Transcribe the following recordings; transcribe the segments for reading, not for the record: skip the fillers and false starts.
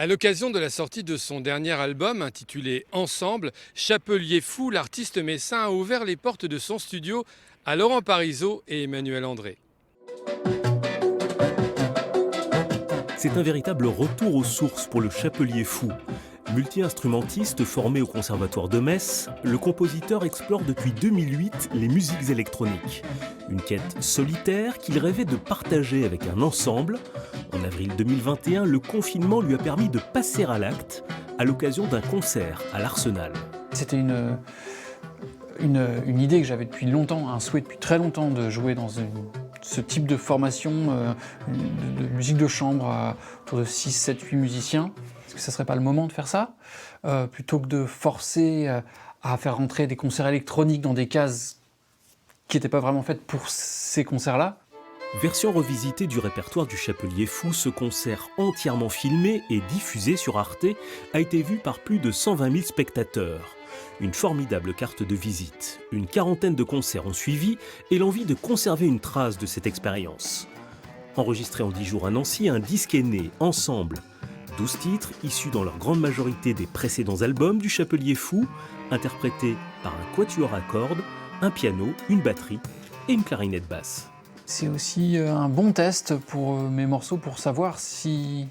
À l'occasion de la sortie de son dernier album intitulé Ensemble, Chapelier Fou, l'artiste messin a ouvert les portes de son studio à Laurent Parisot et Emmanuel André. C'est un véritable retour aux sources pour le Chapelier Fou. Multi-instrumentiste formé au Conservatoire de Metz, le compositeur explore depuis 2008 les musiques électroniques. Une quête solitaire qu'il rêvait de partager avec un ensemble. En avril 2021, le confinement lui a permis de passer à l'acte à l'occasion d'un concert à l'Arsenal. C'était une idée que j'avais depuis longtemps, un souhait depuis très longtemps de jouer dans ce type de formation de musique de chambre autour de 6, 7, 8 musiciens. Est-ce que ça serait pas le moment de faire ça plutôt que de forcer à faire rentrer des concerts électroniques dans des cases qui n'étaient pas vraiment faites pour ces concerts-là? Version revisitée du répertoire du Chapelier Fou, ce concert entièrement filmé et diffusé sur Arte a été vu par plus de 120 000 spectateurs. Une formidable carte de visite. Une quarantaine de concerts ont suivi et l'envie de conserver une trace de cette expérience. Enregistré en 10 jours à Nancy, un disque est né, Ensemble. 12 titres, issus dans leur grande majorité des précédents albums du Chapelier Fou, interprétés par un quatuor à cordes, un piano, une batterie et une clarinette basse. C'est aussi un bon test pour mes morceaux pour savoir s'ils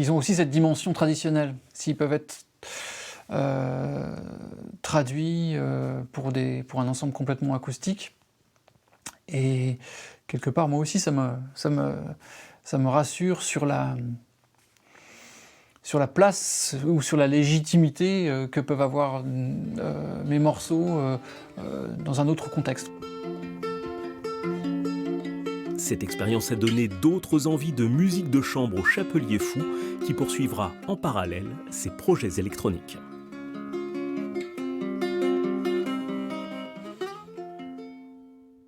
ont aussi cette dimension traditionnelle, s'ils peuvent être traduits pour un ensemble complètement acoustique. Et quelque part, moi aussi, ça me rassure sur la place ou sur la légitimité que peuvent avoir mes morceaux dans un autre contexte. Cette expérience a donné d'autres envies de musique de chambre au Chapelier Fou qui poursuivra en parallèle ses projets électroniques.